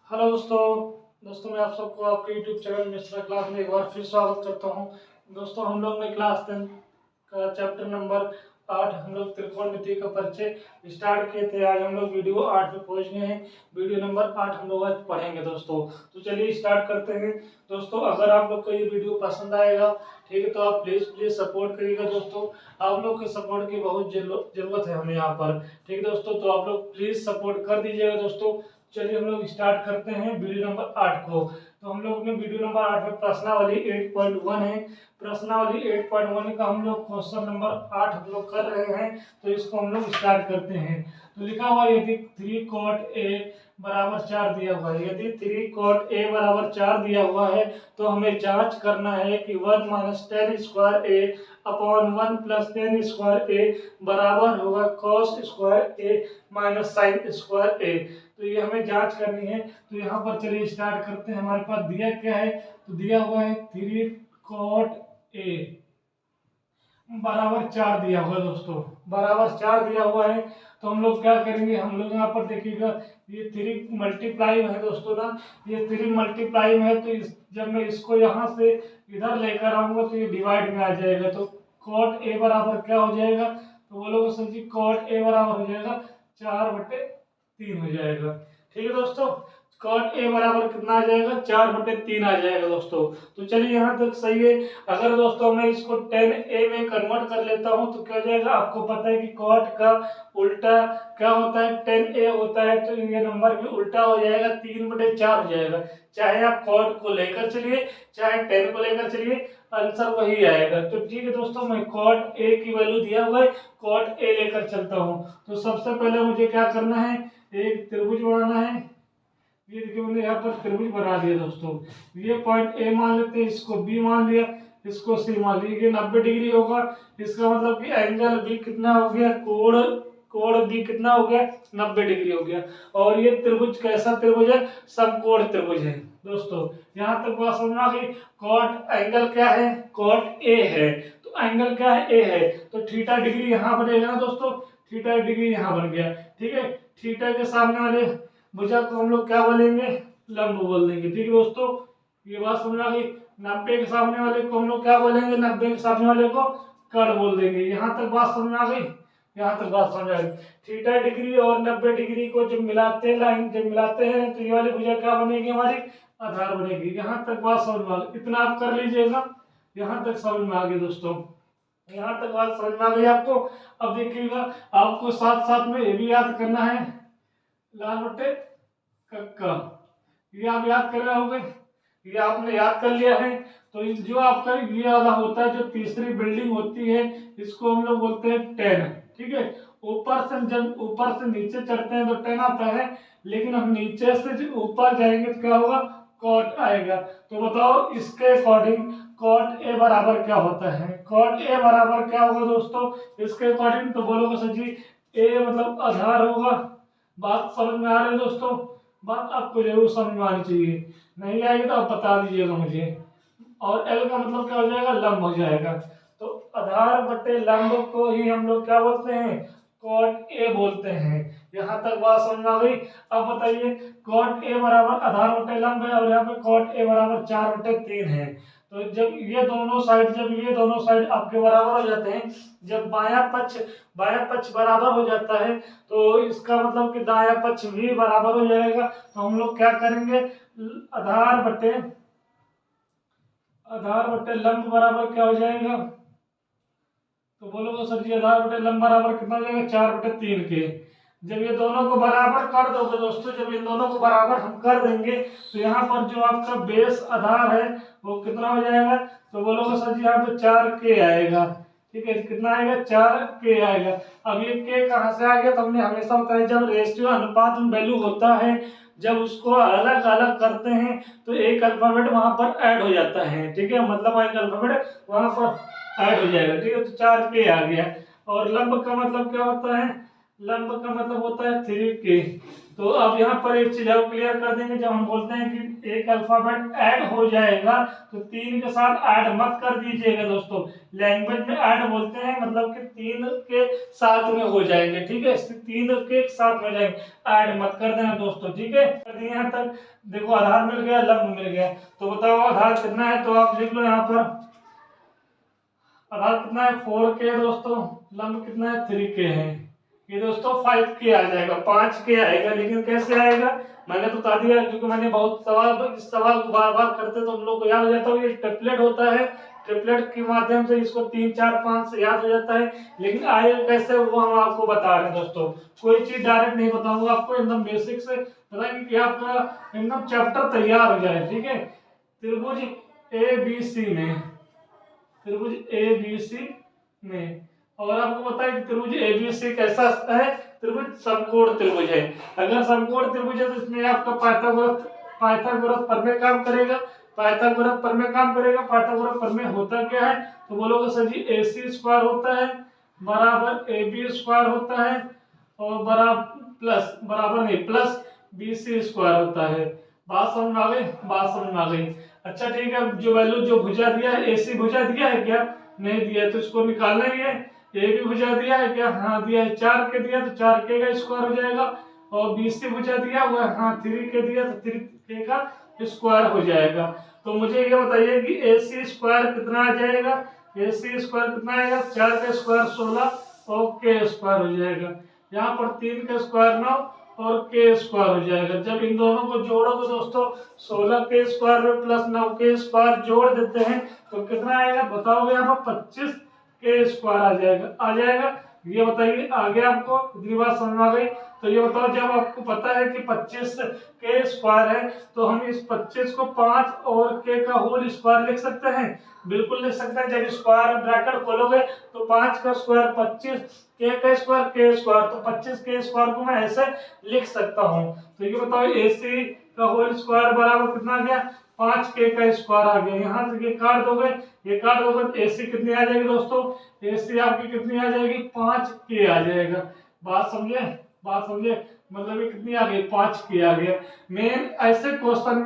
Hello दोस्तों मैं आप सबको आपके यूट्यूब चैनल मिश्रा क्लास में एक बार फिर स्वागत करता हूं। दोस्तों हम लोग ने क्लास 10 का चैप्टर नंबर 8 हम लोग त्रिकोणमिति का परिचय स्टार्ट किए थे। आज हम लोग वीडियो 8 पे पहुंच गए हैं। वीडियो नंबर 8 हम लोग आज पढ़ेंगे दोस्तों। तो चलिए स्टार्ट करते हैं। दोस्तों अगर आप लोग को ये वीडियो पसंद आएगा, ठीक है, तो आप प्लीज सपोर्ट करिएगा दोस्तों। आप लोग के सपोर्ट की बहुत जरूरत है हमें यहाँ पर, ठीक है दोस्तों। तो आप लोग प्लीज सपोर्ट कर दीजिएगा दोस्तों। चलिए हम लोग स्टार्ट करते हैं वीडियो नंबर 8 को। तो हम लोग ने वीडियो नंबर 8 में प्रश्नावली 8.1 है। प्रश्नावली 8.1 का हम लोग क्वेश्चन नंबर 8 हम लोग कर रहे हैं। तो इसको हम लोग स्टार्ट करते हैं। तो लिखा हुआ यदि 3 cot a बराबर 4 दिया हुआ है, यदि 3 cot a बराबर 4 दिया हुआ है तो हमें जांच करना है कि 1 माइनस टेन स्क्वायर ए अपॉन 1 प्लस टेन स्क्वायर ए बराबर होगा cos स्क्वायर ए माइनस साइन स्क्वायर ए। तो ये हमें जांच करनी है। तो यहाँ पर चलिए स्टार्ट करते हैं। हमारे पास दिया क्या है, तो दिया हुआ है 3 cot a बराबर 4 दिया हुआ है दोस्तों, बराबर 4 दिया हुआ है। तो हम लोग क्या करेंगे, हम लोग यहाँ पर देखिएगा ये 3 मल्टीप्लाई है दोस्तों ना, ये 3 मल्टीप्लाई में है। तो जब मैं इसको यहाँ से इधर लेकर आऊंगा तो ये डिवाइड में आ जाएगा। तो cot a बराबर क्या हो जाएगा, तो बोलोगे सर जी cot a बराबर हो जाएगा 4/3 हो जाएगा। ठीक है दोस्तों, cot a बराबर कितना आ जाएगा, 4/3 आ जाएगा दोस्तों। तो चलिए यहाँ तक सही है। अगर दोस्तों मैं इसको 10a में कन्वर्ट कर लेता हूँ तो क्या हो जाएगा, आपको पता है कि cot का उल्टा क्या होता है, 10a होता है। तो ये नंबर भी उल्टा हो जाएगा, 3/4 हो जाएगा। चाहे आप cot को लेकर चलिए चाहे 10 को लेकर चलिए, आंसर वही आएगा। तो ठीक है दोस्तों, मैं cot a की वैल्यू दिया हुआ है, cot a लेकर चलता हूँ। तो सबसे पहले मुझे क्या करना है, एक त्रिभुज बनाना है। ये देखिए मैंने यहाँ पर त्रिभुज बना दिया दोस्तों। ये पॉइंट ए मान लेते हैं, इसको बी मान लिया, इसको सी मान लिया। ये 90 डिग्री होगा। इसका मतलब कि एंगल बी कितना हो गया, कोण बी कितना हो गया, 90 डिग्री हो गया। और ये त्रिभुज कैसा त्रिभुज है, समकोण त्रिभुज है दोस्तों। यहाँ तक बात समझ में आ गई। कॉट एंगल क्या है, कॉट ए है। तो एंगल क्या है, ए है। तो थीटा डिग्री यहाँ बनेगा ना दोस्तों, थीटा डिग्री यहाँ बन गया। ठीक है, थीटा के सामने वाले भुजा को हम लोग क्या बोलेंगे, लंब बोल देंगे। ठीक है दोस्तों, ये बात समझ आ गई। 90 के सामने वाले को हम लोग क्या बोलेंगे, 90 के सामने वाले को कर्ण बोल देंगे। यहाँ तक बात समझ आ गई, यहाँ तक बात समझ आ गई। थीटा डिग्री और 90 डिग्री को जब मिलाते हैं, लाइन जब मिलाते हैं तो ये वाली भुजा क्या बनेगी, हमारी आधार बनेगी। यहाँ तक बात समझ में आ गई, इतना आप कर लीजिएगा। यहाँ तक समझ में आ गई दोस्तों, यहाँ तक बात समझ में आ गई आपको। अब देखिएगा, आपको साथ साथ में ये भी याद करना है, लाल बट्टे कक्का, ये आप याद कर रहे होंगे। ये आपने याद कर लिया है। तो जो आपका ये वाला होता है, जो तीसरी बिल्डिंग होती है, इसको हम लोग बोलते हैं 10। ठीक है, ऊपर से जब ऊपर से नीचे चढ़ते हैं तो 10 आता है, लेकिन हम नीचे से जब ऊपर जाएंगे तो क्या होगा, cot आएगा। तो बताओ इसके अकॉर्डिंग cot a बराबर क्या होता है, cot a बराबर क्या होगा दोस्तों इसके अकॉर्डिंग। तो बोलोगे सर जी a मतलब आधार होगा। बात समझ में आ रही है दोस्तों, बात आपको जरूर समझ में आनी चाहिए। नहीं आएगी तो आप बता दीजिएगा मुझे। और एल का मतलब क्या हो जाएगा, लंब हो जाएगा। तो आधार बटे लंब को ही हम लोग क्या बोलते हैं, cot a बोलते हैं। यहाँ तक बात समझ में आ गई। अब बताइए, cot a बराबर आधार बटे लंब है और यहाँ पे cot a बराबर 4/3 है। तो जब ये दोनों साइड आपके बराबर हो जाते हैं, जब बायां पक्ष बराबर हो जाता है तो इसका मतलब कि दायां पक्ष भी बराबर हो जाएगा। तो हम लोग क्या करेंगे, आधार बटे लंब बराबर क्या हो जाएगा, तो बोलोगे सर जी आधार बटे लंब बराबर कितना हो जाएगा, 4/3 के। जब ये दोनों को बराबर कर दोगे दोस्तों, जब इन दोनों को बराबर हम कर देंगे तो यहाँ पर जो आपका बेस आधार है वो कितना हो जाएगा, तो बोलोगे सर जी यहाँ पे 4k आएगा। ठीक है, कितना आएगा, 4k आएगा। अब ये k कहाँ से आ गया, तो हमने हमेशा बताया जब रेशियो अनुपात में वैल्यू होता है, जब उसको अलग अलग करते हैं तो एक अल्फाबेट वहां पर ऐड हो जाता है। ठीक है, मतलब एक अल्फाबेट वहां पर ऐड हो जाएगा। ठीक है, तो 4k आ गया। और लंब का मतलब क्या होता है, लंब का मतलब होता है 3k। तो अब यहाँ पर एक चीज और क्लियर कर देंगे, जब हम बोलते हैं कि एक अल्फाबेट ऐड हो जाएगा तो 3 के साथ ऐड मत कर दीजिएगा दोस्तों। लैंग्वेज में ऐड बोलते हैं मतलब कि 3 के साथ में हो जाएंगे, ठीक है, 3 के साथ में जाएंगे, ऐड मत कर देना दोस्तों, ठीक है। यहाँ तक देखो आधार मिल गया, लंब मिल गया, तो बताओ आधार कितना है, तो आप लिख लो यहाँ पर आधार कितना है 4K दोस्तों, लंब कितना है 3K है। ये दोस्तों 5K आ जाएगा, 5K आएगा, लेकिन कैसे आएगा मैंने तो बता दिया, क्योंकि मैंने बहुत इस सवाल को बार बार करते तो हम लोग को याद हो जाता है। ये ट्रिपलेट होता है, ट्रिपलेट के माध्यम से इसको 3 4 5 से याद हो जाता है, लेकिन आएगा कैसे वो हम आपको बता रहे हैं दोस्तों। कोई चीज डायरेक्ट नहीं बताऊंगा आपको, एकदम बेसिक से बताएंगे कि आपका एकदम चैप्टर तैयार हो जाए, ठीक है। त्रिभुज ABC में, त्रिभुज ABC में, और आपको पता है कि त्रिभुज ABC कैसा है, त्रिभुज समकोण त्रिभुज है। अगर समकोण त्रिभुज है तो इसमें आपका पाइथागोरस प्रमेय काम करेगा, पाइथागोरस प्रमेय काम करेगा। पाइथागोरस प्रमेय होता क्या है, तो बोलोगे सर जी AC² होता है बराबर AB² होता है और बराबर नहीं प्लस BC² होता है। बात समझ में आ गई, बात समझ में आ गई। अच्छा ठीक है, जो वैल्यू जो भुजा दिया है, AC भुजा दिया है क्या, नहीं दिया है, तो इसको निकालना ही है। AB भुजा दिया है क्या, हाँ दिया है, 4K दिया तो 4K का स्क्वायर हो जाएगा, और BC भुजा दिया हुआ है, हाँ 3K दिया तो 3K का स्क्वायर हो जाएगा। तो मुझे ये बताइए कि AC² कितना आ जाएगा, AC² कितना आएगा, 4 का स्क्वायर 16 और K² हो जाएगा। यहाँ पर 3 का स्क्वायर 9 और K² हो जाएगा। जब इन दोनों को जोड़ोगे दोस्तों 16K² में प्लस 9K² जोड़ देते हैं तो कितना आएगा बताओगे, यहाँ पर 25K² आ जाएगा। ये बताइए आगे आपको इतनी बात समझ में आ गई। तो ये बताओ, जब आपको पता है कि 25K² है तो हम इस 25 को 5 और K का होल स्क्वायर लिख सकते हैं, बिल्कुल लिख सकते हैं। जब स्क्वायर ब्रैकेट खोलोगे तो 5 का स्क्वायर 25, K का स्क्वायर K², तो 25K² को मैं ऐसे लिख सकता हूँ। तो ये बताओ AC का होल स्क्वायर बराबर कितना आ गया, 5K का स्क्वायर आ गया। यहाँ से ये काट दोगे, ये काट दोगे तो AC कितनी आ जाएगी दोस्तों, AC आपकी कितनी आ जाएगी, 5K आ जाएगा। बात समझे, बात समझे, मतलब ये कितनी आ गई, 5K आ गया। मेन ऐसे क्वेश्चन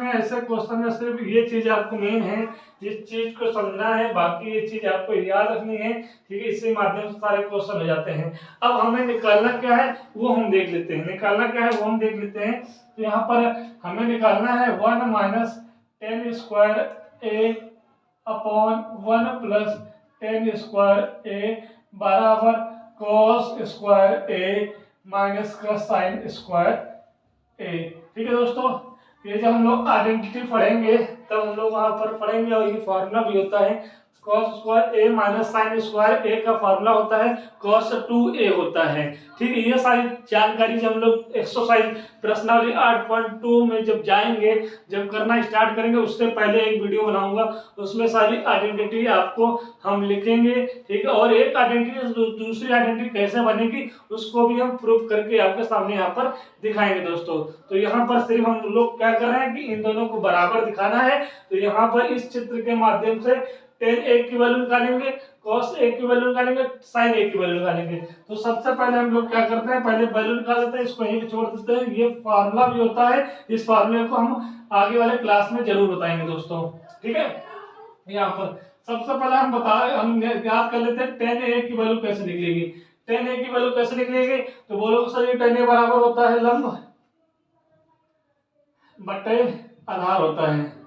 में सिर्फ ये चीज आपको मेन है, इस चीज को समझना है, बाकी ये चीज आपको याद रखनी है, ठीक है। इसी माध्यम से सारे क्वेश्चन हो जाते हैं। अब हमें निकालना क्या है वो हम देख लेते हैं, निकालना क्या है वो हम देख लेते हैं। तो यहाँ पर हमें निकालना है 1 minus 10² A upon 1 plus 10² A बराबर cos² A माइनस का sin² A, ठीक है दोस्तों। ये जब हम लोग आइडेंटिटी पढ़ेंगे तब हम लोग वहां पर पढ़ेंगे, और ये फॉर्मूला भी होता है cos² A minus sin² A का फॉर्मूला होता है cos2A होता है, ठीक है। ये सारी जानकारी जब हम लोग एक्सरसाइज प्रश्नावली 8.2 में जब जाएंगे, जब करना स्टार्ट करेंगे, उससे पहले एक वीडियो बनाऊंगा, उसमें सारी आइडेंटिटी आपको हम लिखेंगे, ठीक है। और एक आइडेंटिटी दूसरी आइडेंटिटी कैसे बनेगी उसको भी हम प्रूफ करके आपके सामने यहाँ पर दिखाएंगे दोस्तों। तो यहाँ पर सिर्फ हम लोग क्या कर रहे हैं कि इन दोनों को बराबर दिखाना है। तो यहाँ पर इस चित्र के माध्यम से tan A की वैल्यू निकालेंगे, cos A की वैल्यू निकालेंगे, sin A की वैल्यू निकालेंगे। तो सबसे पहले हम लोग क्या करते हैं, पहले वैल्यू निकाल लेते हैं, इसको यहीं पे छोड़ देते हैं। ये फार्मूला भी होता है, इस फार्मूले को हम आगे वाले क्लास में जरूर बताएंगे दोस्तों, ठीक है। यहाँ पर सबसे पहले हम याद कर लेते हैं tan A की वैल्यू कैसे निकलेगी। tan A की वैल्यू कैसे निकलेगी, तो बोलो सर ये tan A बराबर होता है लंब बटे आधार होता है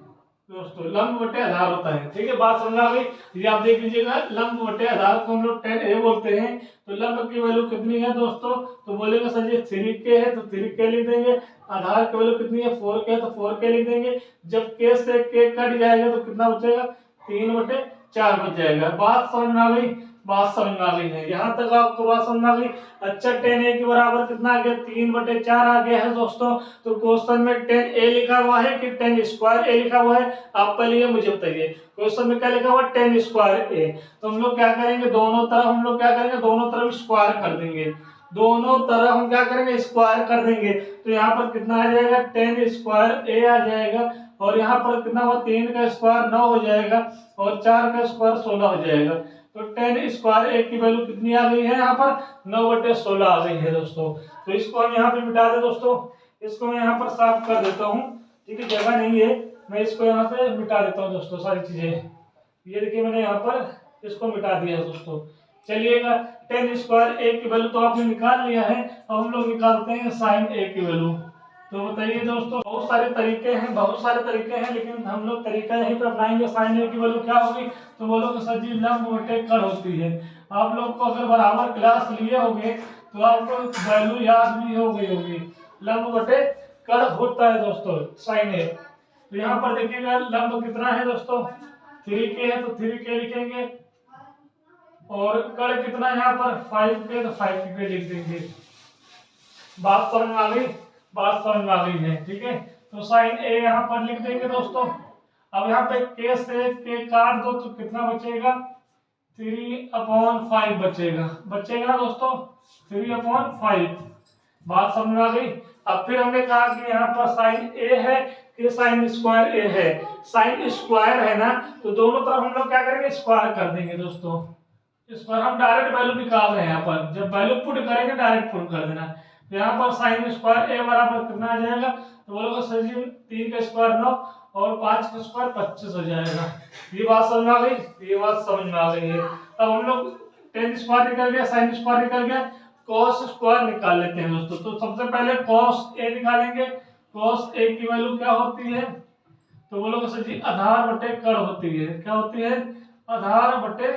दोस्तों, लंब बटे आधार होता है, ठीक है। बात समझ आ गई। ये आप देख लीजिएगा, लंब बटे आधार को हम लोग tan A बोलते हैं। तो लंब की वैल्यू कितनी है दोस्तों, तो बोलेगा सर ये 3K है तो 3K लिख देंगे। आधार की वैल्यू कितनी है 4K है तो 4K लिख देंगे। जब K से K कट जाएगा तो कितना बचेगा, 3/4 बच जाएगा। बात समझ में आ गई, बात समझ में आ गई है, यहाँ तक आपको बात समझ में आ गई। अच्छा tan A के बराबर कितना आ गया, 3/4 आ गया है दोस्तों। तो क्वेश्चन में tan A लिखा हुआ है कि tan² A लिखा हुआ है, आप पहले ये मुझे बताइए क्वेश्चन में क्या लिखा हुआ है, tan² A। तो हम लोग क्या करेंगे, दोनों तरफ हम लोग क्या करेंगे, दोनों तरफ स्क्वायर कर देंगे, दोनों तरफ हम क्या करेंगे स्क्वायर कर देंगे। तो यहाँ पर कितना आ जाएगा, tan² A आ जाएगा, और यहाँ पर कितना हुआ, 3 का स्क्वायर 9 हो जाएगा, और 4 का स्क्वायर 16 हो जाएगा। तो tan² A की वैल्यू कितनी आ गई है, यहाँ पर 9/16 आ गई है दोस्तों। तो इसको हम यहाँ पे मिटा दें दोस्तों, इसको मैं यहाँ पर साफ कर देता हूँ, ठीक है, जगह नहीं है, मैं इसको यहाँ से मिटा देता हूँ दोस्तों सारी चीजें। ये देखिए मैंने यहाँ पर इसको मिटा दिया दोस्तों। चलिएगा, टेन स्क्वायर ए की वैल्यू तो आपने निकाल लिया है, अब हम लोग निकालते हैं साइन ए की वैल्यू। तो बताइए दोस्तों, बहुत सारे तरीके हैं, बहुत सारे तरीके हैं, लेकिन हम लोग तरीका यहीं पर अपनाएंगे। साइन ए की वैल्यू क्या होगी, तो बोलोगे सर जी लंब बटे कड़ होती है। आप लोग को अगर बराबर क्लास लिए होंगे तो आपको वैल्यू याद भी हो गई होगी, लंब बटे कड़ होता है दोस्तों साइन ए। तो यहाँ पर देखिएगा लंब कितना है दोस्तों, 3k है तो 3k लिखेंगे, और कड़ कितना है यहाँ पर 5k, तो 5k लिख देंगे। बात समझ में आ गई, बात समझ में आ गई है, ठीक है। तो साइन ए यहाँ पर लिख देंगे दोस्तों। अब यहाँ पे k से k काट दो तो कितना बचेगा, 3/5 बचेगा, बचेगा ना दोस्तों, 3/5। बात समझ में आ गई। अब फिर हमने कहा कि यहाँ पर साइन ए है कि साइन स्क्वायर ए है, साइन स्क्वायर है ना, तो दोनों तरफ हम लोग क्या करेंगे, स्क्वायर कर देंगे दोस्तों। इस पर हम डायरेक्ट वैल्यू निकाल रहे हैं, यहाँ पर जब वैल्यू पुट करेंगे डायरेक्ट पुट कर देना। तो यहाँ पर साइन स्क्वायर ए बराबर कितना आ जाएगा, तो बोलोगे सर जी 3 का स्क्वायर 9 और 5 का स्क्वायर 25 हो जाएगा। ये बात समझ में आ गई, ये बात समझ में आ गई है। अब हम लोग टेन स्क्वायर निकल गया, साइन स्क्वायर निकल गया, कॉस स्क्वायर निकाल लेते हैं दोस्तों। तो सबसे पहले कॉस ए निकालेंगे। कॉस ए की वैल्यू क्या होती है, तो बोलोगे सर जी आधार बटे कड़ होती है। क्या होती है, आधार बटे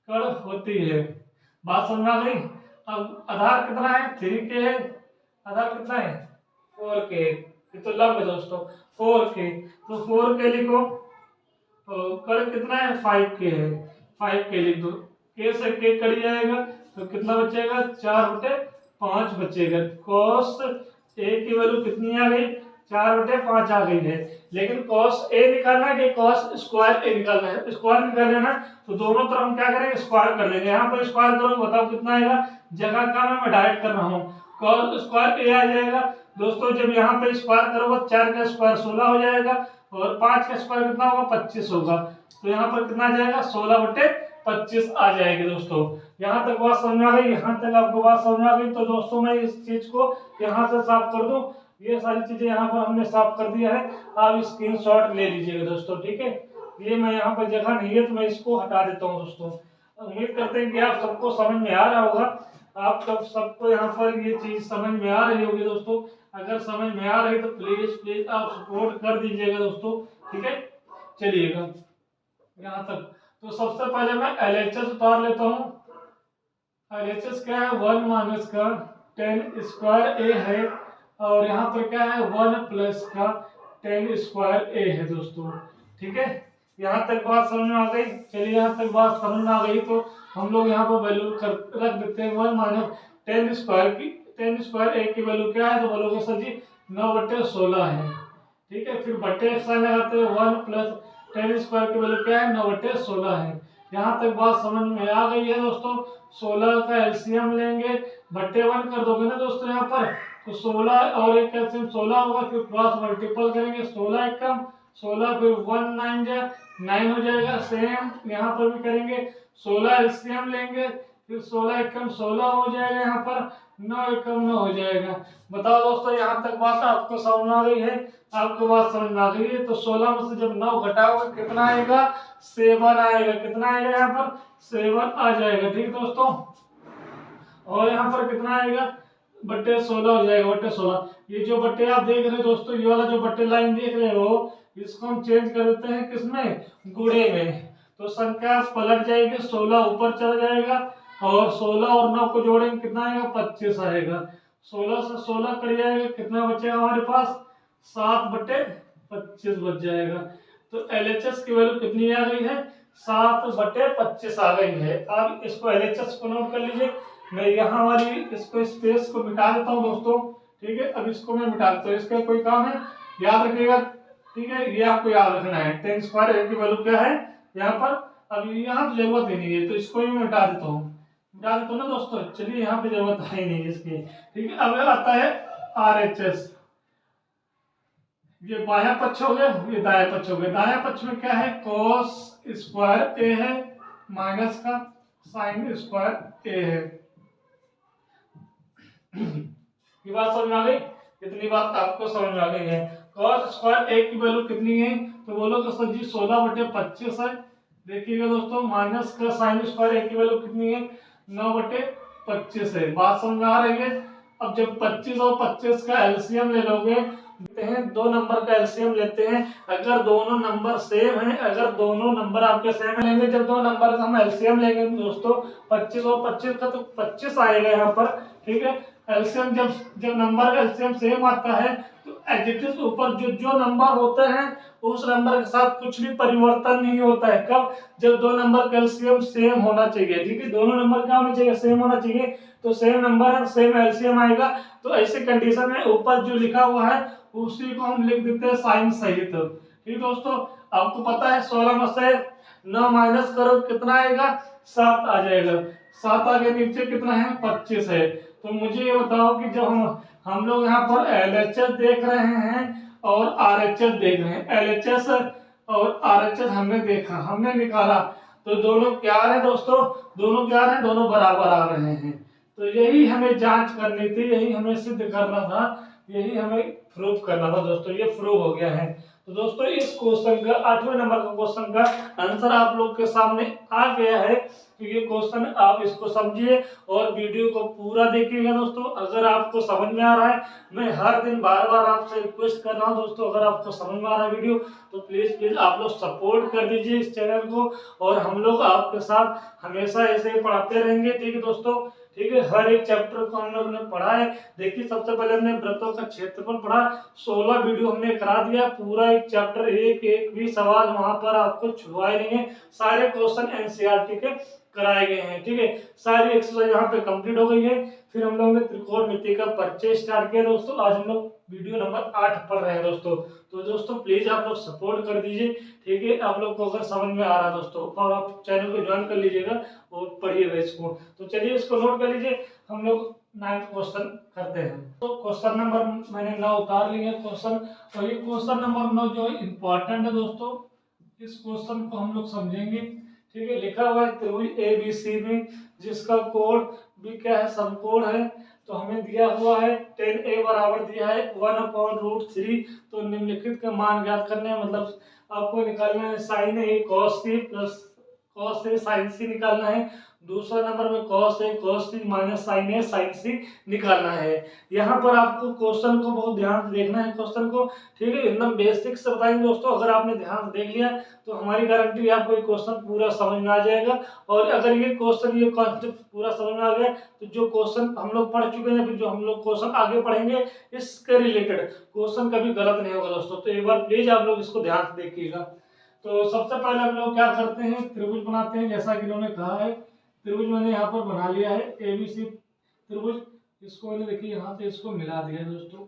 कड़ होती है। बात समझ में आ गई। अब आधार कितना है, 3k है, आधार कितना है 4k, ये तो लंब है दोस्तों 4k, तो 4k लिखो। तो कड़ कितना है 5k है, 5k लिख दो। k से k कट जाएगा तो कितना बचेगा, 4/5 बचेगा। cos a की वैल्यू कितनी आ गई, 4/5 आ गई है। लेकिन cos a निकालना है कि cos स्क्वायर a निकालना है, स्क्वायर निकालना है ना, तो दोनों तरफ हम क्या करेंगे, स्क्वायर कर देंगे। यहाँ पर स्क्वायर करोगे बताओ कितना आएगा, जगह का मैं डायरेक्ट कर रहा हूँ, cos स्क्वायर a आ जाएगा दोस्तों। जब यहाँ पे स्क्वायर करोगे 4 का स्क्वायर 16 हो जाएगा, और 5 का स्क्वायर कितना होगा 25 होगा, तो यहाँ पर कितना आ जाएगा 16/25 आ जाएगी दोस्तों। यहाँ तक बात समझ आ गई, यहाँ तक आपको बात समझ आ गई। तो दोस्तों मैं इस चीज को यहाँ से साफ कर दूं, ये सारी चीजें यहाँ पर हमने साफ कर दिया है, आप स्क्रीनशॉट ले लीजिएगा दोस्तों, ठीक है। ये मैं यहाँ पर जगह नहीं है तो मैं इसको हटा देता हूँ दोस्तों। उम्मीद करते हैं कि आप सबको समझ में आ रहा होगा, आप सबको यहाँ पर ये चीज समझ में आ रही होगी दोस्तों। अगर समझ में आ रही तो प्लीज प्लीज आप सपोर्ट कर दीजिएगा दोस्तों, ठीक है। चलिएगा यहाँ तक। तो सबसे पहले मैं LHS उतार लेता हूँ। LHS क्या है, 1 माइनस का टेन स्क्वायर ए है, और यहाँ पर क्या है 1 प्लस का टेन स्क्वायर ए है दोस्तों, ठीक है। यहाँ तक बात समझ में आ गई। चलिए यहाँ तक बात समझ में आ गई तो हम लोग यहाँ पर वैल्यू रख देते हैं 1 माइनस टेन स्क्वायर की। टेन स्क्वायर ए की वैल्यू क्या है, तो बोलोगे सर जी 9/16 है, ठीक है। फिर बटे साइन लगाते हैं, 1 प्लस टेन स्क्वायर की वैल्यू क्या है, 9/16 है। यहाँ तक बात समझ में आ गई है दोस्तों। 16 का एलसीएम लेंगे, बट्टे 1 कर दोगे ना दोस्तों यहाँ पर, तो 16 और एक एलसीएम 16 होगा, फिर क्रॉस मल्टीपल करेंगे, 16 एकम 16, फिर 1 9 जा 9 हो जाएगा। सेम यहाँ पर भी करेंगे, 16 एलसीएम लेंगे, फिर 16 एकम 16 हो जाएगा, यहाँ पर 9 एकम 9 हो जाएगा। बताओ दोस्तों यहाँ तक बात आपको समझ में आ गई है, आपको बात समझ में आ गई है। तो 16 में से जब 9 घटाओगे कितना आएगा, 7 आएगा। कितना आएगा यहाँ पर, 7 आ जाएगा, ठीक दोस्तों। और यहाँ पर कितना आएगा, बट्टे 16 हो जाएगा, बट्टे 16। ये जो बट्टे आप देख रहे हैं दोस्तों, ये वाला जो बट्टे लाइन देख रहे हो, इसको हम चेंज कर देते हैं किसमें, गुणे में। तो संख्या पलट जाएगी, 16 ऊपर चला जाएगा, और 16 और 9 को जोड़ेंगे कितना आएगा, 25 आएगा। 16 से 16 कट जाएगा, कितना बचेगा हमारे पास, 7/25 बच जाएगा। तो LHS की वैल्यू कितनी आ गई है, 7/25 आ गई है। अब इसको LHS को नोट कर लीजिए। मैं यहाँ वाली इसको स्पेस को मिटा देता हूँ दोस्तों, ठीक है। अब इसको मैं मिटा देता हूँ, इसका कोई काम है याद रखिएगा, ठीक है। ये आपको याद रखना है, टेन स्क्वायर ए की वैल्यू क्या है यहाँ पर। अब यहाँ तो जरूरत ही नहीं है, तो इसको भी मिटा देता हूँ, मिटा देता हूँ ना दोस्तों। चलिए यहाँ पे जरूरत है ही नहीं इसकी, ठीक है। अब आता है RHS। ये बायां पक्ष हो गया, ये दायां पक्ष हो गया। दायां पक्ष में क्या है, cos स्क्वायर ए है, माइनस का साइन स्क्वायर ए है। ये बात समझ में आ गई। इतनी बात आपको समझ में आ गई है। कॉस स्क्वायर ए की वैल्यू कितनी है, तो बोलो कि सर जी 16/25 है। देखिएगा दोस्तों, माइनस का साइन स्क्वायर ए की वैल्यू कितनी है, 9/25 है। बात समझ में आ रही है। अब जब 25 और 25 का एलसीएम ले लोगे, लेते हैं दो नंबर का एलसीएम लेते हैं, अगर दोनों नंबर सेम है, अगर दोनों नंबर आपके सेम लेंगे, जब दो नंबर का हम एलसीएम लेंगे दोस्तों 25 और 25 का, तो 25 आएगा यहाँ पर, ठीक है। एलसीएम जब जब नंबर का एलसीएम सेम आता है तो एज इट इज ऊपर जो जो नंबर होते हैं उस नंबर के साथ कुछ भी परिवर्तन नहीं होता है। कब, जब दो नंबर का एलसीएम सेम होना चाहिए, ठीक है, दोनों नंबर क्या होना चाहिए, सेम होना चाहिए, तो सेम नंबर है, सेम एलसीएम आएगा। तो ऐसी कंडीशन में ऊपर जो लिखा हुआ है उसी को हम लिख देते हैं साइन सहित। ठीक दोस्तों, आपको पता है 16 में से 9 माइनस करो कितना आएगा, 7 आ जाएगा। 7 आगे नीचे कितना है, 25 है। तो मुझे ये बताओ कि जब हम लोग यहाँ पर एलएचएस देख रहे हैं और आरएचएस देख रहे हैं, एलएचएस और आरएचएस हमने देखा, हमने निकाला, तो दोनों क्या है दोस्तों, दोनों क्या है, दोनों बराबर आ रहे हैं। तो यही हमें जांच करनी थी, यही हमें सिद्ध करना था, यही हमें प्रूफ करना था दोस्तों। ये प्रूव हो गया है। तो दोस्तों इस क्वेश्चन का 8वें नंबर का क्वेश्चन का आंसर आप लोग के सामने आ गया है। तो ये क्वेश्चन आप इसको समझिए और वीडियो को पूरा देखिएगा दोस्तों। अगर आपको समझ में आ रहा है, मैं हर दिन बार बार आपसे रिक्वेस्ट कर रहा हूं दोस्तों, अगर आपको समझ में आ रहा है वीडियो तो प्लीज प्लीज आप लोग सपोर्ट कर दीजिए इस चैनल को, और हम लोग आपके साथ हमेशा ऐसे ही पढ़ाते रहेंगे। ठीक है दोस्तों, ठीक है, हर एक चैप्टर को हम लोग ने पढ़ा है। देखिए सबसे पहले हमने वृत्तों का क्षेत्रफल पढ़ा, 16 वीडियो हमने करा दिया, पूरा एक चैप्टर, एक एक भी सवाल वहां पर आपको छुड़वाए नहीं है, सारे क्वेश्चन एनसीईआरटी के कराए गए हैं। ठीक है, सारी एक्सरसाइज यहाँ पे कंप्लीट हो गई है। फिर हम लोग ने त्रिकोणमिति का परिचय स्टार्ट किया दोस्तों। आज हम लोग वीडियो नंबर 8 पढ़ रहे हैं दोस्तों। तो दोस्तों प्लीज आप लोग सपोर्ट कर दीजिए, ठीक है। आप लोग को अगर समझ में आ रहा है दोस्तों, और आप चैनल को ज्वाइन कर लीजिएगा और पढ़िएगा इसको। तो चलिए इसको नोट कर लीजिए, हम लोग 9th क्वेश्चन करते हैं। तो क्वेश्चन नंबर मैंने 9 उतार लिए क्वेश्चन, और ये क्वेश्चन नंबर 9 जो इम्पोर्टेंट है दोस्तों, इस क्वेश्चन को हम लोग समझेंगे। ठीक है, लिखा हुआ है त्रिभुज एबीसी में जिसका कोण भी क्या है, समकोण है। तो हमें दिया हुआ है tan a बराबर दिया है 1/√3। तो निम्नलिखित का मान ज्ञात करने हैं, मतलब आपको निकालना है sin a cos c plus cos a sin c निकालना है। दूसरा नंबर में cos a cos c minus sin a sin c निकालना है। यहाँ पर आपको क्वेश्चन को बहुत ध्यान से देखना है, क्वेश्चन को, ठीक है, एकदम बेसिक से बताएंगे दोस्तों। अगर आपने ध्यान से देख लिया तो हमारी गारंटी है आपको ये क्वेश्चन पूरा समझ में आ जाएगा। और अगर ये क्वेश्चन, ये कॉन्सेप्ट पूरा समझ में आ गया तो जो क्वेश्चन हम लोग पढ़ चुके हैं, फिर जो हम लोग क्वेश्चन आगे पढ़ेंगे इसके रिलेटेड क्वेश्चन कभी गलत नहीं होगा दोस्तों। तो एक बार प्लीज आप लोग इसको ध्यान से देखिएगा। तो सबसे पहले हम लोग क्या करते हैं, त्रिभुज बनाते हैं, जैसा कि इन्होंने कहा है। त्रिभुज मैंने यहाँ पर बना लिया है एबीसी त्रिभुज। इसको मैंने देखिए यहाँ से इसको मिला दिया है दोस्तों।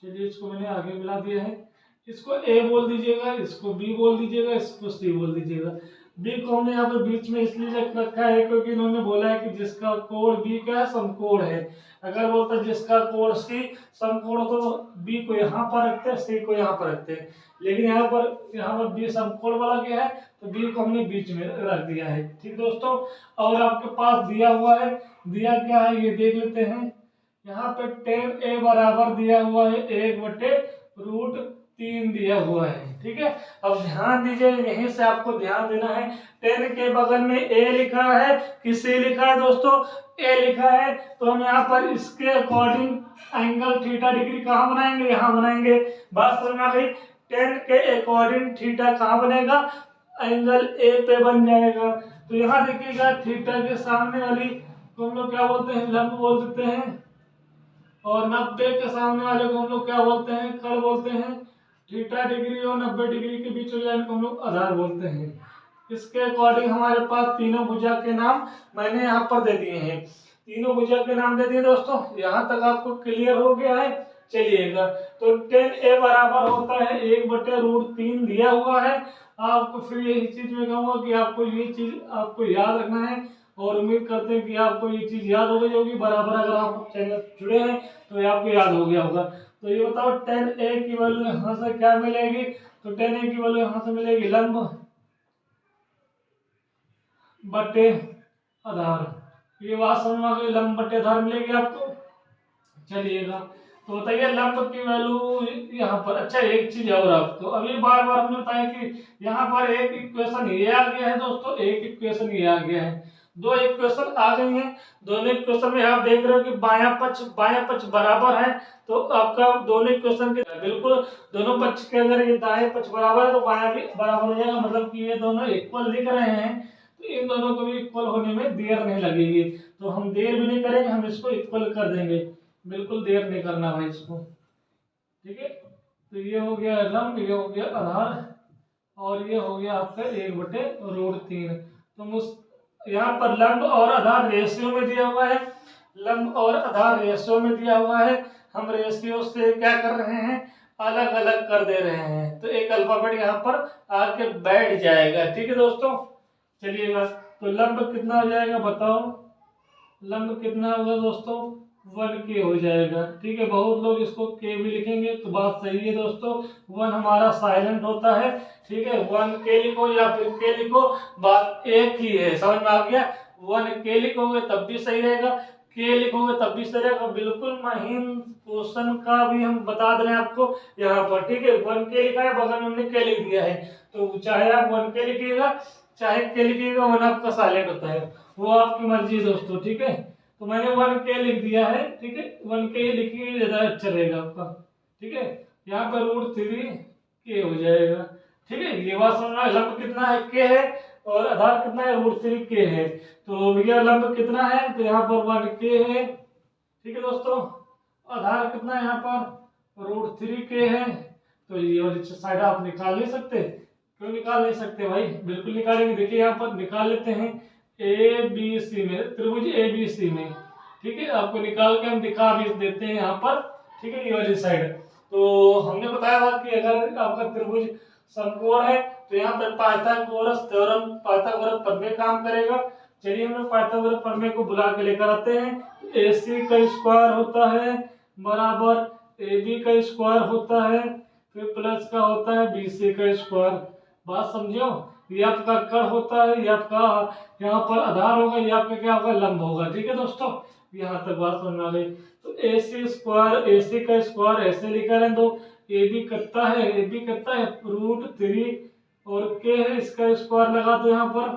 चलिए इसको मैंने आगे मिला दिया है। इसको ए बोल दीजिएगा, इसको बी बोल दीजिएगा, इसको सी बोल दीजिएगा। बी को हमने यहाँ पर बीच में इसलिए रख रखा है क्योंकि इन्होंने बोला है कि जिसका कोण बी क्या है, समकोण है। अगर बोलता है जिसका कोण सी समकोण, तो बी को यहाँ पर रखते हैं, सी को यहाँ पर रखते हैं। लेकिन यहाँ पर बी समकोण वाला क्या है, तो बी को हमने बीच में रख दिया है। ठीक दोस्तों, और आपके पास दिया हुआ है, दिया क्या है ये देख लेते हैं। यहाँ पे tan a बराबर दिया हुआ है 1/√3 दिया हुआ है। ठीक है, अब ध्यान दीजिए, यहीं से आपको ध्यान देना है। tan के बगल में a लिखा है कि c लिखा है दोस्तों, a लिखा है। तो हम यहाँ पर इसके अकॉर्डिंग एंगल थीटा डिग्री कहाँ बनाएंगे, यहाँ बनाएंगे। बात समझ में आ गई। tan के अकॉर्डिंग थीटा कहाँ बनेगा, एंगल a पे बन जाएगा। तो यहाँ देखिएगा थीटा के सामने वाली को हम लोग क्या बोलते हैं, लंब बोल देते हैं, और 90 के सामने वाले को हम लोग क्या बोलते हैं, कर्ण बोलते हैं। थीटा डिग्री और 90 डिग्री के बीच वाले लाइन को हम लोग आधार बोलते हैं। इसके अकॉर्डिंग हमारे पास तीनों भुजा के नाम मैंने यहाँ पर दे दिए हैं, तीनों भुजा के नाम दे दिए दोस्तों। यहाँ तक आपको क्लियर हो गया है। चलिएगा, तो tan a बराबर होता है 1/√3 दिया हुआ है। आपको फिर यही चीज में कहूंगा कि आपको ये चीज आपको याद रखना है, और उम्मीद करते हैं कि आपको ये चीज याद हो गई होगी। बराबर अगर आप चैनल जुड़े हैं तो ये आपको याद हो गया होगा। तो ये बताओ tan a की वैल्यू यहाँ से क्या मिलेगी, तो tan a की वैल्यू यहाँ से मिलेगी लंब बटे आधार। ये बात समझ में आ गई, लंब बटे आधार मिलेगी आपको। चलिएगा, तो बताइए लंब की वैल्यू यहाँ पर। अच्छा एक चीज और आपको अभी बार बार हमने बताया कि यहाँ पर एक इक्वेशन ये आ गया है दोस्तों, एक इक्वेशन ये आ गया है, दो इक्वेशन आ गई हैं। दोनों इक्वेशन में आप देख रहे हो कि बायां पक्ष बराबर है, तो आपका दोनों इक्वेशन के बिल्कुल दोनों पक्ष के अगर ये दाएं पक्ष बराबर है तो बायां भी बराबर हो जाएगा, मतलब कि ये दोनों इक्वल दिख रहे हैं। तो इन दोनों को भी इक्वल होने में देर नहीं लगेगी, तो हम देर भी नहीं करेंगे, हम इसको इक्वल कर देंगे, बिल्कुल देर नहीं करना भाई इसको। ठीक है, तो ये हो गया लंब, ये हो गया आधार, और ये हो गया आपका 1/√3। तो यहाँ पर लंब और आधार रेशियो में दिया हुआ है, लंब और आधार रेशियो में दिया हुआ है। हम रेशियो से क्या कर रहे हैं, अलग अलग कर दे रहे हैं, तो एक अल्फाबेट यहाँ पर आके बैठ जाएगा। ठीक है दोस्तों, चलिएगा तो लंब कितना हो जाएगा बताओ, लंब कितना होगा दोस्तों, 1k हो जाएगा। ठीक है, बहुत लोग इसको k भी लिखेंगे तो बात सही है दोस्तों, 1 हमारा साइलेंट होता है। ठीक है, 1k लिखो या फिर k लिखो, बात एक ही है, समझ में आ गया। 1k लिखोगे तब भी सही रहेगा, k लिखोगे तब भी सही रहेगा। बिल्कुल महीन क्वेश्चन का भी हम बता दे रहे हैं आपको यहाँ पर। ठीक है, 1k लिखा है, बगल में हमने k लिख दिया है, तो चाहे आप 1k लिखिएगा चाहे k लिखिएगा, 1 आपका साइलेंट होता है, वो आपकी मर्जी है दोस्तों। ठीक है, तो मैंने 1k लिख दिया है। ठीक है, 1k लिखिए, ज्यादा अच्छा रहेगा आपका। ठीक है, यहाँ पर √3k हो जाएगा। ठीक है, ये बात समझना, लंब कितना है k है और आधार कितना है √3k है। तो भैया लंब कितना है, तो यहाँ पर 1k है। ठीक है दोस्तों, आधार कितना है यहाँ पर √3k है। तो ये वाली साइड आप निकाल नहीं सकते, क्यों निकाल नहीं सकते भाई, बिल्कुल निकालेंगे। देखिए यहाँ पर निकाल लेते हैं, ABC में, त्रिभुज ABC में। ठीक है, आपको निकाल के हम दिखा भी देते हैं यहाँ पर। ठीक है, ये वाली साइड। तो हमने बताया था कि अगर आपका त्रिभुज समकोण है तो यहाँ पर पाइथागोरस थ्योरम, पाइथागोरस प्रमेय काम करेगा। चलिए हम लोग पाइथागोरस प्रमेय को बुला के लेकर आते हैं। AC का स्क्वायर होता है बराबर AB का स्क्वायर होता है, फिर प्लस का होता है BC का स्क्वायर। बात समझो, ये आपका कण होता है, ये आपका यहाँ पर आधार होगा, ये आपका क्या होगा, लंब होगा। ठीक है दोस्तों, यहाँ तक बात समझ आ गई। तो AC स्क्वायर, AC का स्क्वायर ऐसे लिखा है, तो AB कितना है, AB कितना है √3 और k है, इसका स्क्वायर लगा दो यहाँ पर।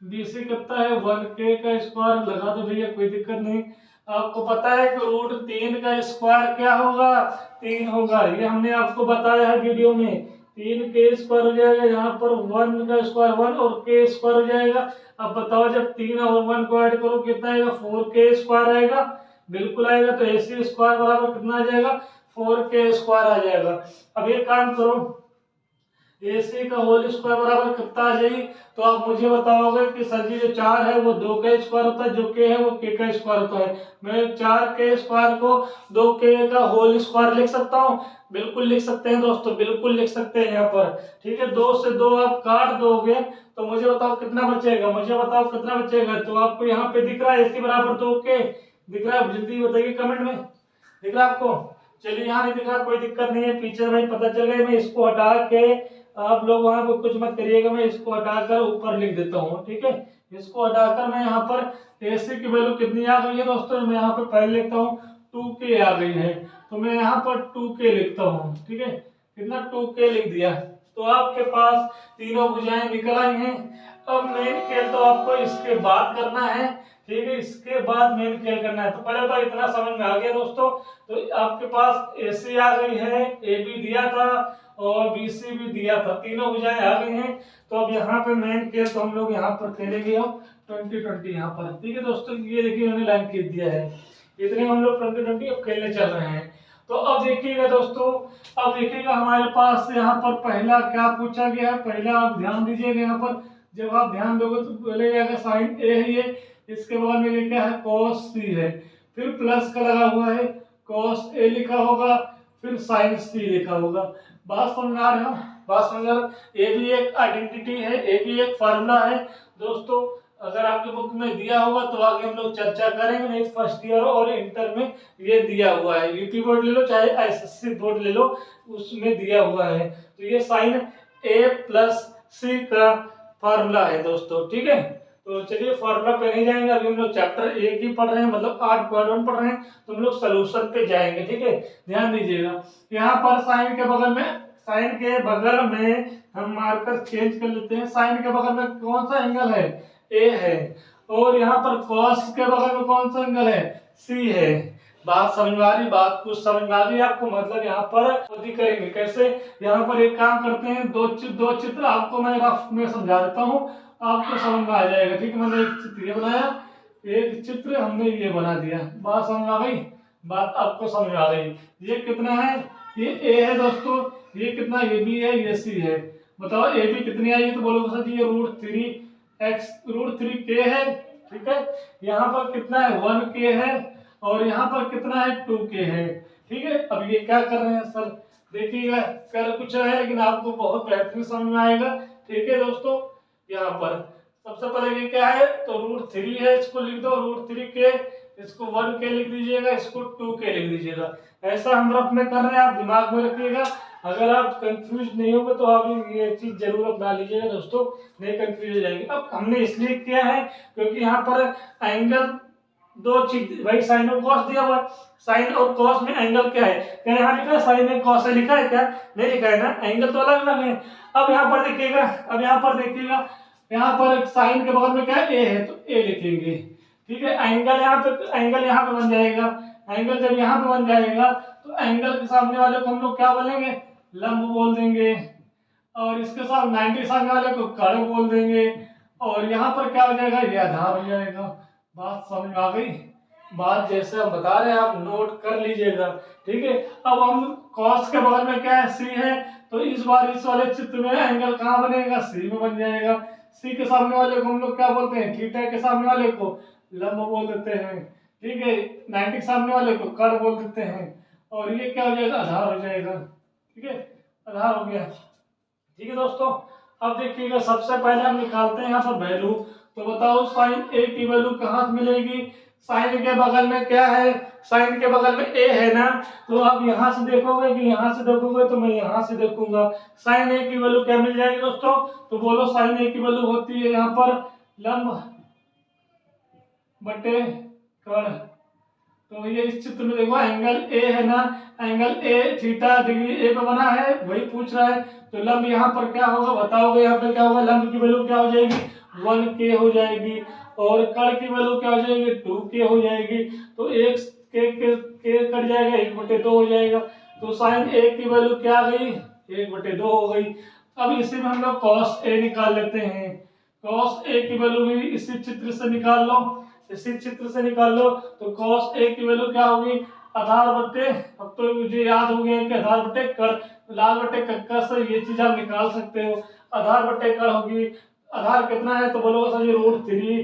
BC कितना है 1k का स्क्वायर लगा दो भैया, कोई दिक्कत नहीं। आपको पता है कि √3 का स्क्वायर क्या होगा, 3 होगा, ये हमने आपको बताया है वीडियो में। 3k स्क्वायर हो जाएगा, यहाँ पर 1 का स्क्वायर 1 और k स्क्वायर हो जाएगा। अब बताओ जब 3 और 1 को ऐड करो कितना आएगा, 4k स्क्वायर आएगा, बिल्कुल आएगा। तो AC स्क्वायर बराबर कितना आ जाएगा, 4k स्क्वायर आ जाएगा। अब एक काम करो, AC का होल स्क्वायर बराबर कितना आ जाएगी, तो आप मुझे बताओगे कि सर जी जो 4 है वो 2 का स्क्वायर होता है, जो k है वो k का स्क्वायर होता है। मैं 4k स्क्वायर को 2k का होल स्क्वायर लिख सकता हूँ, बिल्कुल लिख सकते हैं दोस्तों, बिल्कुल लिख सकते हैं यहाँ पर। ठीक है, 2 से 2 आप काट दोगे तो मुझे बताओ कितना बचेगा, मुझे बताओ कितना बचेगा। तो आपको यहाँ पे दिख रहा है AC बराबर 2k, दिख रहा है, जल्दी बताइए कमेंट में, दिख रहा है आपको। चलिए यहाँ नहीं दिख रहा, कोई दिक्कत नहीं है, पीछे में पता चल गया। मैं इसको हटा के, आप लोग वहां पे कुछ मत करिएगा, मैं इसको हटाकर ऊपर लिख देता हूँ। ठीक है, इसको हटाकर मैं यहाँ पर AC की वैल्यू कितनी आ गई है दोस्तों, मैं यहाँ पे पहले लिखता हूँ 2k आ गई है, तो मैं यहाँ पर 2k लिखता हूँ। ठीक है, कितना 2k लिख दिया, तो आपके पास तीनों भुजाएं निकल आई हैं। अब मेन खेल तो आपको इसके बाद करना है। ठीक है, इसके बाद मेन खेल करना है। तो पहले तो इतना समझ में आ गया दोस्तों, तो आपके पास AC आ गई है, AB दिया था और BC भी दिया था, तीनों भुजाएं आ गई हैं। तो अब यहाँ पे मेन खेल तो हम लोग यहाँ पर खेलेंगे अब 20-20 यहाँ पर। ठीक है दोस्तों, ये देखिए मैंने लाइन खींच दिया है, इतने हम लोग 20-20 अब खेलने चल रहे हैं। तो अब देखिएगा दोस्तों, अब देखिएगा हमारे पास यहाँ पर पहला क्या पूछा गया है, पहला आप ध्यान दीजिएगा। यहाँ पर जब आप ध्यान दोगे तो पहले जाएगा साइन A है ये, इसके बाद में ये क्या है cos C है, फिर प्लस का लगा हुआ है cos A लिखा होगा, फिर sin C लिखा होगा। बात समझ आ रहा है, बात समझ आ रहा है। ये भी एक आइडेंटिटी है, ये भी एक फार्मूला है दोस्तों। अगर आपके बुक में दिया होगा तो आगे हम लोग चर्चा करेंगे, नहीं फर्स्ट ईयर और इंटर में ये दिया हुआ है। यूपी बोर्ड ले लो चाहे SSC बोर्ड ले लो, उसमें दिया हुआ है। तो ये साइन A प्लस C का फार्मूला है दोस्तों। ठीक है, तो चलिए फॉर्मूला पे नहीं जाएंगे, अभी हम लोग चैप्टर 1 ही पढ़ रहे हैं, मतलब 8.1 पढ़ रहे हैं, तो हम लोग सोल्यूशन पे जाएंगे। ठीक है, ध्यान दीजिएगा। यहाँ पर साइन के बगल में हम मार्कर चेंज कर लेते हैं। साइन के बगल में कौन सा एंगल है? ए है। और यहाँ पर कॉस के बगल में कौन सा एंगल है? सी है। बात समझ में आ रही? बात कुछ समझ में आ रही है आपको? मतलब यहाँ पर करेंगे कैसे? यहाँ पर एक काम करते हैं, दो चित्र आपको मैं रफ में समझा देता हूँ, आपको समझ में आ जाएगा। ठीक है, मैंने एक चित्र ये बनाया, एक चित्र हमने ये बना दिया। बात समझ आ गई? बात आपको समझ आ गई? ये कितना है? ये ए है दोस्तों। ये कितना? ये बी है, ये सी है। बताओ ए बी कितनी आई? तो बोलोगे सर जी ये √3 के है। ठीक है, यहाँ पर कितना है? 1 के है, और यहाँ पर कितना है? 2 के है। ठीक है, अब ये क्या कर रहे हैं सर? देखिएगा, कर कुछ है लेकिन आपको बहुत बेहतरीन समझ में आएगा। ठीक है दोस्तों, यहाँ पर सबसे पहले ये क्या है? तो √3 है, इसको लिख दो √3 के, इसको 1 के लिख दीजिएगा, इसको 2 के लिख दीजिएगा। ऐसा हम रफ में कर रहे हैं, आप दिमाग में रखिएगा। अगर आप कंफ्यूज नहीं होंगे तो आप ये चीज जरूर अपना लीजिएगा दोस्तों, नहीं कंफ्यूज हो जाएंगे। अब हमने इसलिए किया है क्योंकि यहाँ पर एंगल दो चीज, भाई साइन और कॉस दिया हुआ है। साइन और कॉस में एंगल क्या है? क्या यहाँ लिखा है साइन है कॉस है? लिखा है क्या? नहीं लिखा है ना, एंगल तो अलग अलग है। अब यहाँ पर देखिएगा, यहाँ पर साइन के बगल में क्या है? ए है, तो ए लिखेंगे। ठीक है, एंगल यहाँ पे बन जाएगा। एंगल जब यहाँ पे बन जाएगा तो एंगल के सामने वाले को हम लोग क्या बोलेंगे? लंब बोल देंगे। और इसके साथ 90 सामने वाले को कर्ण बोल देंगे। और यहाँ पर क्या हो जाएगा? ये आधार हो जाएगा। बात समझ में आ गई? बात जैसे हम बता रहे हैं आप नोट कर लीजिएगा। ठीक है, अब हम कॉस के बगल में क्या है? सी है, तो इस बार इस वाले चित्र में एंगल कहाँ बनेगा? सी में बन जाएगा। सी के सामने वाले को हम लोग क्या बोलते हैं? थीटा के सामने वाले को लंब बोल देते हैं। ठीक है, 90 के सामने वाले को कर्ण बोल देते हैं। और ये क्या हो जाएगा? आधार हो जाएगा। ठीक है, आधार हो गया। ठीक है दोस्तों, अब देखिएगा, सबसे पहले हम निकालते हैं यहाँ पर वैल्यू। तो बताओ साइन ए की वैल्यू कहाँ से मिलेगी? साइन के बगल में क्या है? साइन के बगल में ए है ना, तो अब यहाँ से देखोगे कि यहाँ से देखोगे? तो मैं यहाँ से देखूंगा। साइन ए की वैल्यू क्या मिल जाएगी दोस्तों? तो बोलो साइन ए की वैल्यू होती है यहाँ पर लंब बटे कर्ण। तो ये इस चित्र में देखो एंगल ए है ना, एंगल ए थीटा डिग्री ए पे बना है, वही पूछ रहा है। तो लंब यहाँ पर क्या होगा बताओगे? यहाँ पे क्या होगा? लंब की वैल्यू क्या हो जाएगी? 1 के हो जाएगी। और कर्ण की वैल्यू क्या हो जाएगी? 2 के हो जाएगी। तो एक के कट जाएगा, 1/2 हो जाएगा। तो साइन ए की वैल्यू क्या आ गई? 1/2 हो गई। अब इसी में हम लोग कॉस ए निकाल लेते हैं। कॉस ए की वैल्यू भी इसी चित्र से निकाल लो, तो cos a की वैल्यू क्या होगी? आधार बटे, अब तो मुझे याद हो गया कि आधार बटे कर्ण, लाल बटे कक्का से ये चीज आप निकाल सकते हो। आधार बटे कर्ण होगी। आधार कितना है? तो बोलो सर ये √3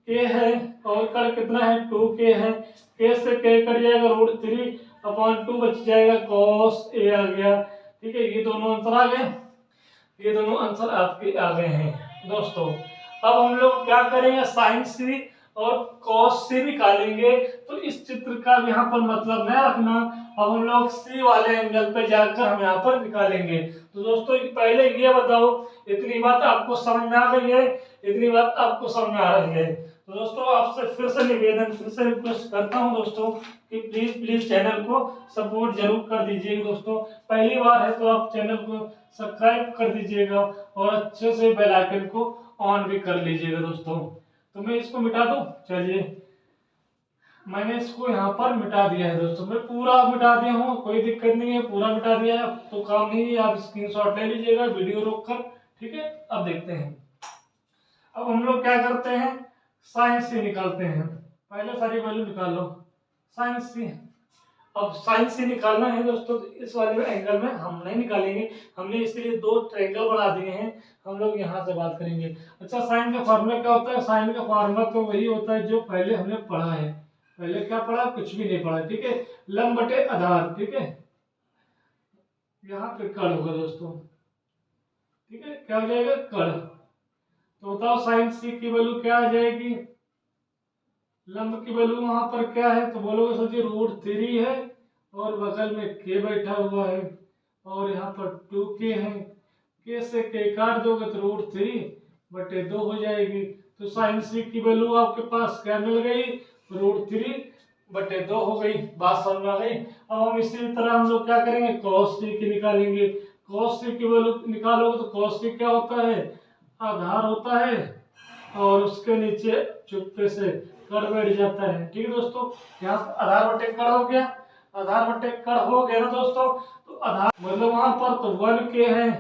के है, और कर्ण कितना है? 2 के है। के से के कट जाएगा, √3/2 बच जाएगा, cos a आ गया। ठीक है, ये दोनों आंसर आ गए, ये दोनों आंसर आपके आ गए हैं दोस्तों। अब हम लोग क्या करेंगे? साइन सी और कॉस से निकालेंगे। तो इस चित्र का यहाँ पर मतलब न रखना, अब हम लोग सी वाले एंगल पे जाकर हम यहाँ पर निकालेंगे। तो दोस्तों पहले ये बताओ, इतनी बात आपको समझ में आ गई है? इतनी बात आपको समझ में आ रही है? तो दोस्तों आपसे फिर से निवेदन, फिर से रिक्वेस्ट करता हूँ दोस्तों कि प्लीज चैनल को सपोर्ट जरूर कर दीजिएगा दोस्तों। पहली बार है तो आप चैनल को सब्सक्राइब कर दीजिएगा और अच्छे से बेल आइकन को ऑन भी कर लीजिएगा दोस्तों। तो मैं इसको मिटा दूं, चलिए मैंने इसको यहाँ पर मिटा दिया है दोस्तों, मैं पूरा मिटा दिया हूँ, कोई दिक्कत नहीं है, पूरा मिटा दिया है। अब तो काम नहीं है, आप स्क्रीनशॉट ले लीजिएगा वीडियो रोक कर। ठीक है, अब देखते हैं। अब हम लोग क्या करते हैं? साइन सी निकालते हैं। पहले सारी वैल्यू निकाल लो। साइन सी, अब साइन सी निकालना है दोस्तों, तो इस वाले एंगल में हम नहीं निकालेंगे, हमने इसलिए 2 ट्रायंगल बना दिए हैं। हम लोग यहाँ से बात करेंगे। अच्छा, साइन का फॉर्मूला क्या होता है? साइन का फॉर्मूला तो वही होता है जो पहले हमने पढ़ा है। पहले क्या पढ़ा? कुछ भी नहीं पढ़ा। ठीक है, लंब बटे आधार। ठीक है, यहाँ पे कर्ण होगा दोस्तों। ठीक है, क्या हो जाएगा? कर्ण। तो बताओ साइन सी की वैल्यू क्या आ जाएगी? लंब की वैल्यू वहां पर क्या है? तो बोलोगे सर जी √3 है, और बगल में के बैठा हुआ है, और यहाँ पर 2 के है। के से के काट दोगे तो √3/2 हो जाएगी। तो साइन सी की वैल्यू आपके पास क्या मिल गई, √3/2 हो गई। बात समझ में आ गई। अब हम इसी तरह हम लोग क्या करेंगे, cos c की निकालेंगे। cos c की वैल्यू निकालोगे तो cos c क्या होता है, आधार होता है और उसके नीचे चुपके से कड़ बैठ जाता है। ठीक है दोस्तों, यहाँ आधार बटे कड़ हो गया, आधार बटे कड़ हो गया ना दोस्तों। तो आधार मतलब वहां पर तो 1k है,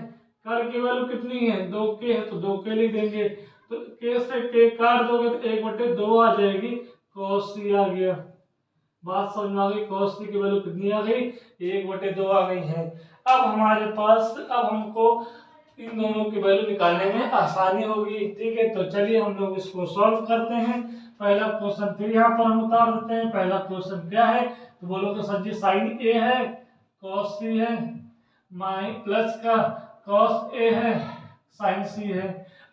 कड़ की वैल्यू कितनी है, 2k है, तो 2k लिख देंगे। तो k से k काट दोगे तो 1/2 आ जाएगी, cos c आ गया। बात समझ में आ गई, cos c की वैल्यू कितनी आ गई, 1/2 आ गई है। अब हमारे पास, अब हमको इन दोनों की वैल्यू निकालने में आसानी होगी। ठीक है, तो चलिए हम लोग इसको सॉल्व करते हैं। पहला क्वेश्चन फिर यहाँ पर हम उतार देते हैं। पहला क्वेश्चन क्या है, तो बोलोगे सर जी साइन ए है, cos c है, माइ प्लस का cos a है, साइन c है।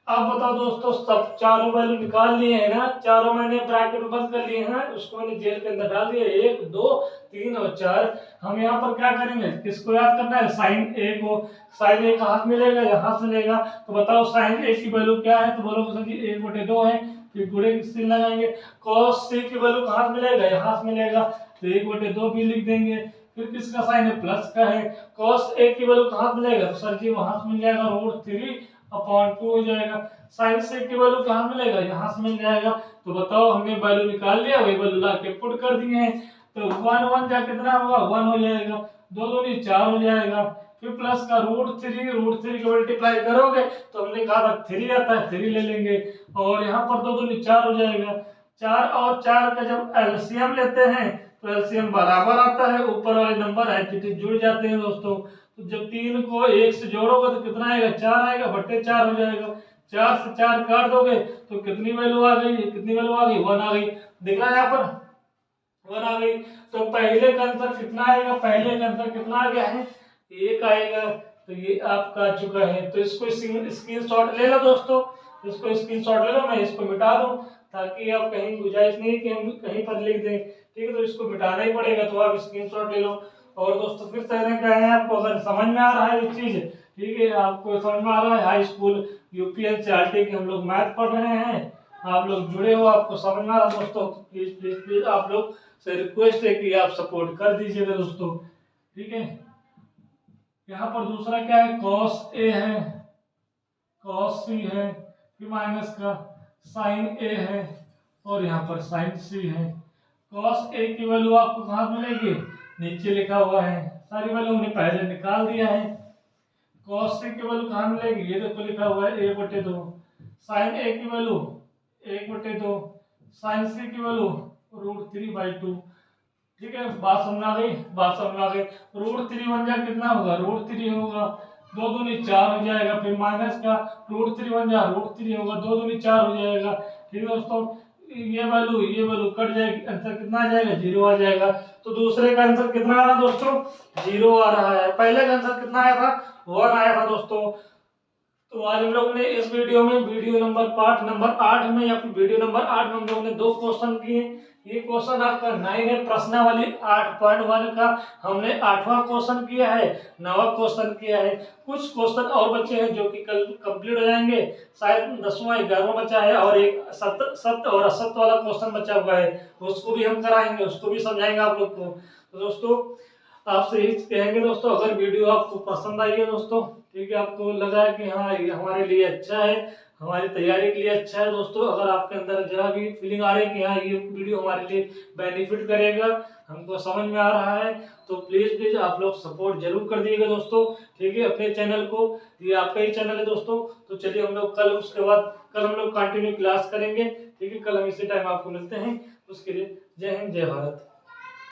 अब बताओ दोस्तों, सब चारों वैल्यू निकाल लिए हैं ना, चारों मैंने ब्रैकेट में बंद कर लिए हैं, उसको मैंने जेल के अंदर डाल दिया, 1 2 3 और 4। हम यहाँ पर क्या करेंगे, किसको याद करना है, साइन ए को। साइन ए कहाँ से मिलेगा, यहाँ से मिलेगा। तो बताओ साइन ए की वैल्यू क्या है, तो बोलोगे सर जी 1/2 है, फिर गुणे की चिन्ह लगाएंगे। cos c की वैल्यू कहाँ से मिलेगा, यहाँ से मिलेगा, तो 1/2 भी लिख देंगे। फिर किसका साइन है, प्लस का है। cos a की वैल्यू कहाँ से मिलेगा, तो सर जी वहां से मिल जाएगा, √3/2 हो जाएगा। साइन c की वैल्यू कहाँ मिलेगा, यहाँ से मिल जाएगा। तो बताओ, हमने वैल्यू निकाल लिया, वही वैल्यू ला के पुट कर दिए हैं। तो 1 1 जा कितना होगा, 1 हो जाएगा, 2 2 4 हो जाएगा। फिर प्लस का √3 को मल्टीप्लाई करोगे तो हमने कहा था 3 आता है, 3 ले लेंगे। और यहाँ पर 2 2 4 हो जाएगा। 4 और 4 का जब एलसीएम लेते हैं तो एलसीएम बराबर आता है, ऊपर वाले नंबर जुड़ जाते हैं दोस्तों। तो जब 3 को 1 से जोड़ोगे तो कितना आएगा, 4 आएगा, बटे 4 हो जाएगा। 4 से 4 काट दोगे तो कितनी वैल्यू आ गई, कितनी वैल्यू आ गई, 1 आ गई। दिख रहा है यहाँ पर 1 आ गई। तो पहले का आंसर कितना आएगा, पहले का आंसर कितना आ गया है, 1 आएगा। तो ये आपका आ चुका है। तो इसको स्क्रीनशॉट ले लो दोस्तों, इसको स्क्रीनशॉट ले लो, मैं इसको मिटा दूं ताकि आप कहीं गुंजाइश नहीं कि हम कहीं पर लिख दें। ठीक है, तो इसको मिटाना ही पड़ेगा, तो आप स्क्रीनशॉट ले लो। और दोस्तों फिर कहने का है आपको, अगर समझ में आ रहा है ये चीज, ठीक है, आपको समझ में आ रहा है, हाई स्कूल यूपीएससी की हम लोग मैथ पढ़ रहे हैं, आप लोग जुड़े हो, आपको समझ में आ रहा है दोस्तों, प्लीज प्लीज प्लीज आप लोग से रिक्वेस्ट है कि आप सपोर्ट कर दीजिएगा दोस्तों। ठीक है, यहाँ पर दूसरा क्या है, cos a है, cos c है, फिर माइनस का sin a है और यहाँ पर sin c है। cos a की वैल्यू आपको कहाँ मिलेगी, नीचे लिखा हुआ है, सारी वैल्यू हमने पहले निकाल दिया है। cos c की वैल्यू कहाँ मिलेगी, ये देखो लिखा हुआ है 1/2। sin a की वैल्यू 1/2, sin c की वैल्यू √3/2। ठीक है, बात समझ आ गई, बात समझ आ गई। √3 1 जा कितना होगा, √3 होगा, 2 2 4 हो जाएगा। फिर माइनस का √3 1 जा √3 होगा, 2 2 4 हो जाएगा। ठीक है दोस्तों, ये वैल्यू कट जाएगी, आंसर कितना आ जाएगा, 0 आ जाएगा। तो दूसरे का आंसर कितना आ रहा दोस्तों, 0 आ रहा है। पहले का आंसर कितना आया था, 1 आया था दोस्तों। तो आज हम लोग ने इस वीडियो में, वीडियो नंबर पार्ट नंबर 8 में या फिर वीडियो नंबर 8 में हम लोग ने 2 क्वेश्चन किए। ये क्वेश्चन आपका 9 है, प्रश्नावली 8.1 का हमने 8वां क्वेश्चन किया है, 9वां क्वेश्चन किया है। कुछ क्वेश्चन और बचे हैं जो कि कल कंप्लीट हो जाएंगे, शायद 10वां 11वां बचा है और एक सत्य और असत्य वाला क्वेश्चन बचा हुआ है, उसको भी हम कराएंगे, उसको भी समझाएंगे आप लोग को। तो दोस्तों आपसे यही कहेंगे दोस्तों, अगर वीडियो आपको पसंद आई है दोस्तों, ठीक है, आपको लगा है कि हाँ ये हमारे लिए अच्छा है, हमारी तैयारी के लिए अच्छा है दोस्तों, अगर आपके अंदर जरा भी फीलिंग आ रही है कि हाँ ये वीडियो हमारे लिए बेनिफिट करेगा, हमको समझ में आ रहा है, तो प्लीज प्लीज आप लोग सपोर्ट जरूर कर दिएगा दोस्तों। ठीक है, अपने चैनल को, ये आपका ही चैनल है दोस्तों। तो चलिए हम लोग कल, उसके बाद कल हम लोग कंटिन्यू क्लास करेंगे। ठीक है, कल हम इसी टाइम आपको मिलते हैं, उसके लिए जय हिंद जय भारत।